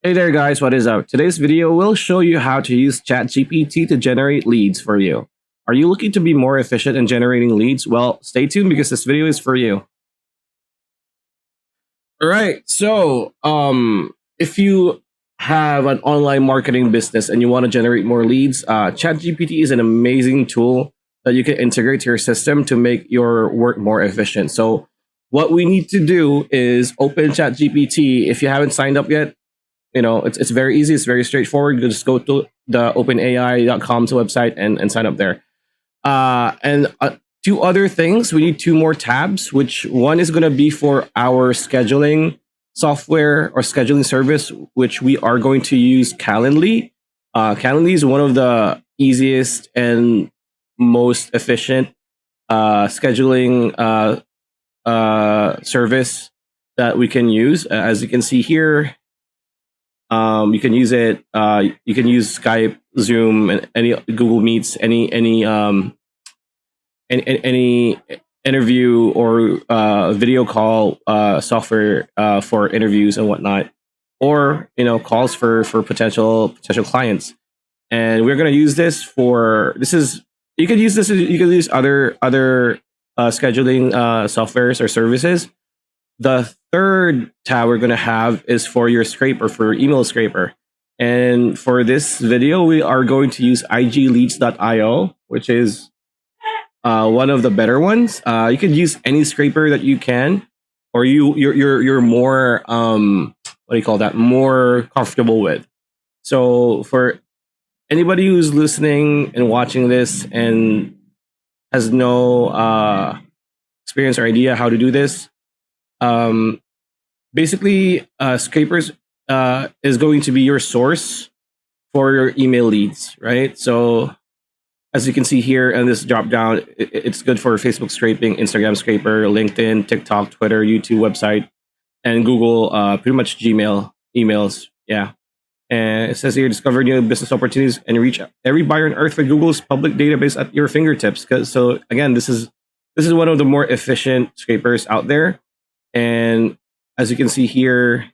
Hey there, guys, what is up? Today's video will show you how to use ChatGPT to generate leads for you. Are you looking to be more efficient in generating leads? Well, stay tuned because this video is for you. All right, if you have an online marketing business and you want to generate more leads, ChatGPT is an amazing tool that you can integrate to your system to make your work more efficient. So, what we need to do is open ChatGPT. If you haven't signed up yet, it's very easy, it's very straightforward. You just go to the openai.com's website and sign up there. And two other things, we need two more tabs, which one is going to be for our scheduling software or scheduling service, which we are going to use Calendly. Calendly is one of the easiest and most efficient scheduling service that we can use. As you can see here, you can use it. You can use Skype, Zoom, and any Google Meets, any interview or video call software for interviews and whatnot, or calls for potential clients. And we're gonna use this for this is you can use this. You can use other scheduling softwares or services. The third tab we're going to have is for your scraper, for your email scraper. And for this video, we are going to use igleads.io, which is one of the better ones. You can use any scraper that you can, or you're more what do you call that? More comfortable with. So for anybody who's listening and watching this and has no experience or idea how to do this, um, basically, scrapers is going to be your source for your email leads, right? So as you can see here in this drop down, it's good for Facebook scraping, Instagram scraper, LinkedIn, TikTok, Twitter, YouTube, website, and Google, pretty much Gmail emails. Yeah. And it says here, discover new business opportunities and reach every buyer on earth with Google's public database at your fingertips. So again, this is one of the more efficient scrapers out there. And as you can see here,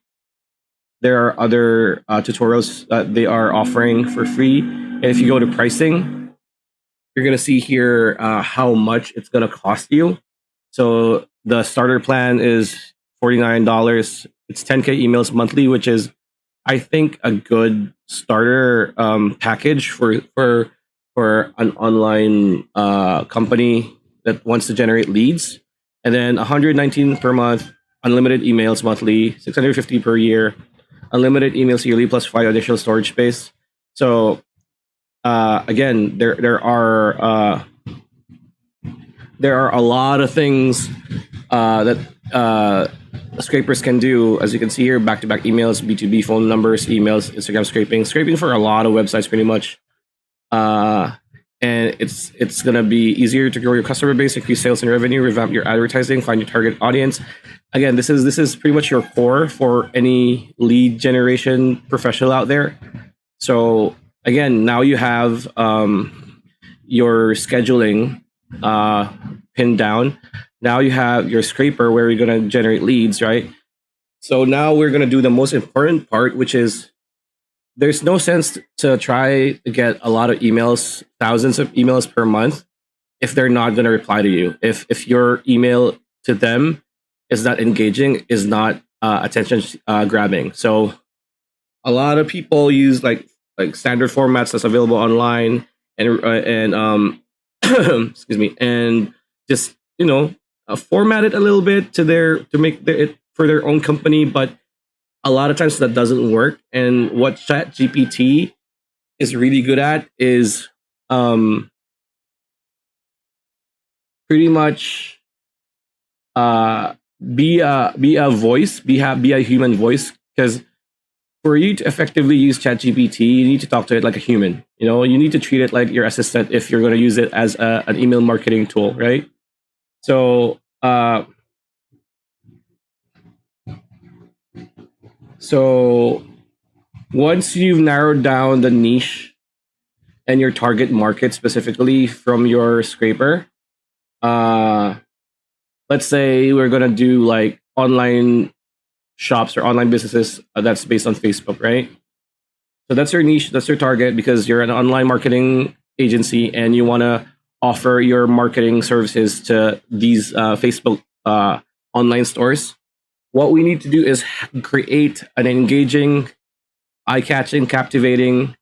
there are other tutorials that they are offering for free. And if you go to pricing, you're going to see here how much it's going to cost you. So the starter plan is $49. It's 10K emails monthly, which is, I think, a good starter package for an online company that wants to generate leads. And then 119 per month, unlimited emails monthly, 650 per year, unlimited emails yearly plus 5 additional storage space. So again, there are a lot of things that scrapers can do. As you can see here, back-to-back emails, B2B phone numbers, emails, Instagram scraping for a lot of websites, pretty much. And it's gonna be easier to grow your customer base, increase sales and revenue, revamp your advertising, find your target audience. Again, this is pretty much your core for any lead generation professional out there. So again, now you have your scheduling pinned down. Now you have your scraper where you're gonna generate leads, right? So now we're gonna do the most important part, which is there's no sense to try to get a lot of emails, thousands of emails per month, if they're not going to reply to you. If your email to them is not engaging, is not attention grabbing. So a lot of people use like standard formats that's available online, and excuse me, and just format it a little bit to make it for their own company, but a lot of times that doesn't work. And what ChatGPT is really good at is pretty much be a voice, be a human voice. Because for you to effectively use ChatGPT, you need to talk to it like a human. You need to treat it like your assistant if you're going to use it as an email marketing tool, right? So once you've narrowed down the niche and your target market specifically from your scraper, let's say we're gonna do like online shops or online businesses that's based on Facebook, right? So that's your niche, that's your target because you're an online marketing agency and you want to offer your marketing services to these Facebook online stores. What we need to do is create an engaging, eye-catching, captivating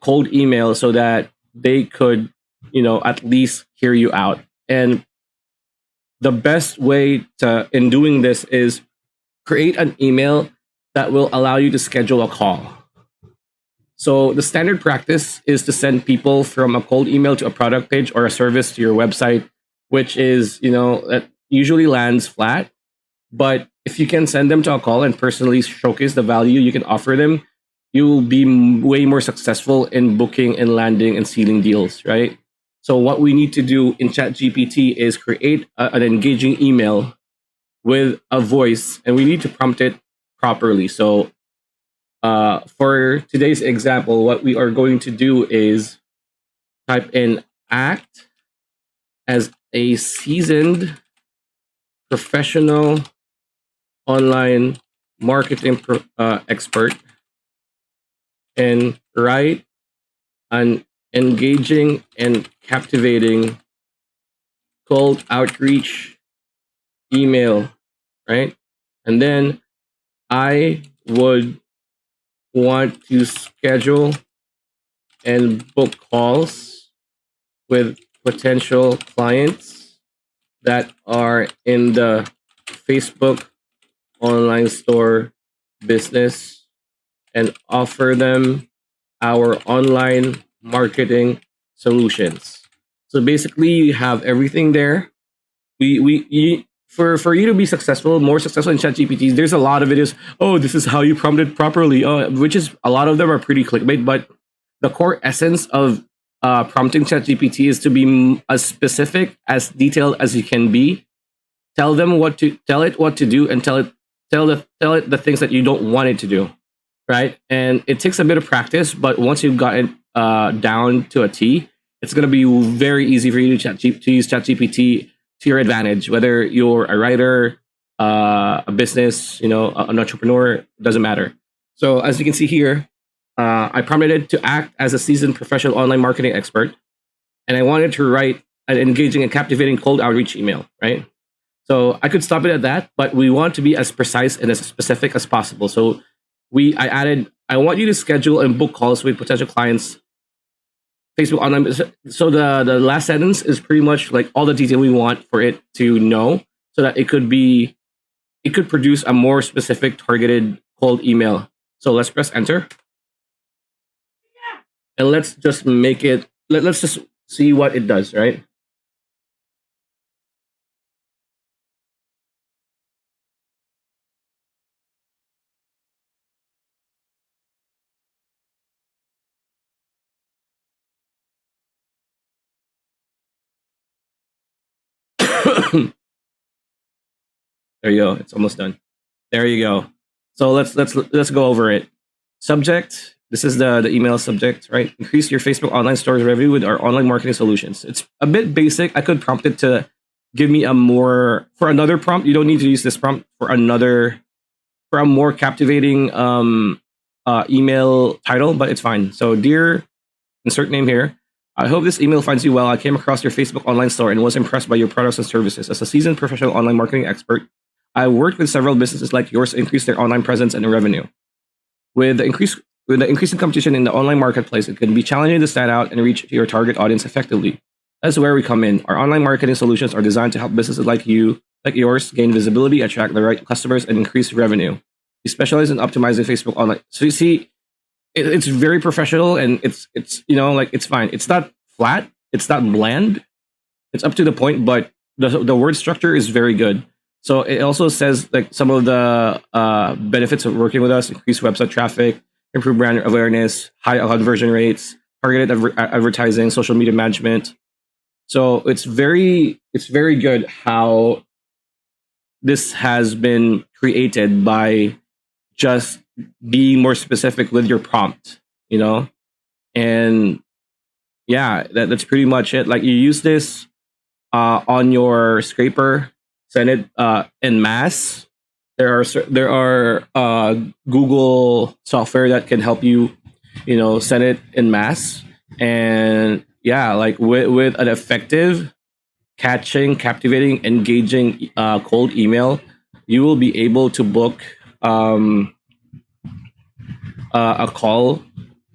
cold email so that they could, at least hear you out. And the best way to in doing this is create an email that will allow you to schedule a call. So the standard practice is to send people from a cold email to a product page or a service to your website, which is, that usually lands flat. But if you can send them to a call and personally showcase the value you can offer them, you will be way more successful in booking and landing and sealing deals, right? So what we need to do in ChatGPT is create an engaging email with a voice, and we need to prompt it properly. So for today's example, what we are going to do is type in act as a seasoned professional online marketing expert and write an engaging and captivating cold outreach email, right? And then I would want to schedule and book calls with potential clients that are in the Facebook online store business and offer them our online marketing solutions. So basically, you have everything there. For you to be successful, more successful in ChatGPT, there's a lot of videos. Oh, this is how you prompt it properly. Which is a lot of them are pretty clickbait, but the core essence of prompting ChatGPT is to be as specific, as detailed as you can be. Tell it what to do, and tell it the things that you don't want it to do, right? And it takes a bit of practice, but once you've got it down to a T, it's going to be very easy for you to use ChatGPT to your advantage. Whether you're a writer, a business, an entrepreneur, doesn't matter. So as you can see here, I prompted it to act as a seasoned professional online marketing expert, and I wanted to write an engaging and captivating cold outreach email, right? So I could stop it at that, but we want to be as precise and as specific as possible. So I added, I want you to schedule and book calls with potential clients, Facebook online. So the last sentence is pretty much like all the detail we want for it to know, so that it could produce a more specific targeted cold email. So let's press enter. And let's just make it, let's just see what it does, right? There you go. It's almost done. There you go. So let's go over it. Subject. This is the email subject, right? Increase your Facebook online stores revenue with our online marketing solutions. It's a bit basic. I could prompt it to give me for another prompt. You don't need to use this prompt for a more captivating email title, but it's fine. So dear, insert name here. I hope this email finds you well. I came across your Facebook online store and was impressed by your products and services. As a seasoned professional online marketing expert, I worked with several businesses like yours to increase their online presence and revenue. With the increasing competition in the online marketplace, it can be challenging to stand out and reach your target audience effectively. That's where we come in. Our online marketing solutions are designed to help businesses like yours, gain visibility, attract the right customers, and increase revenue. We specialize in optimizing Facebook online. So you see, it's very professional, and it's it's fine. It's not flat. It's not bland. It's up to the point, but the word structure is very good. So it also says like some of the benefits of working with us: increased website traffic, improved brand awareness, high conversion rates, targeted advertising, social media management. So it's very good how this has been created by just being more specific with your prompt, and yeah, that's pretty much it. Like you use this on your scraper, send it en masse, There are Google software that can help you, send it in mass. And yeah, like with an effective, catching, captivating, engaging cold email, you will be able to book um, a call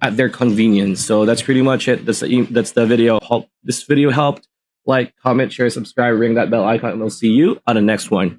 at their convenience. So that's pretty much it. That's the video. Hope this video helped. Like, comment, share, subscribe, ring that bell icon, and we'll see you on the next one.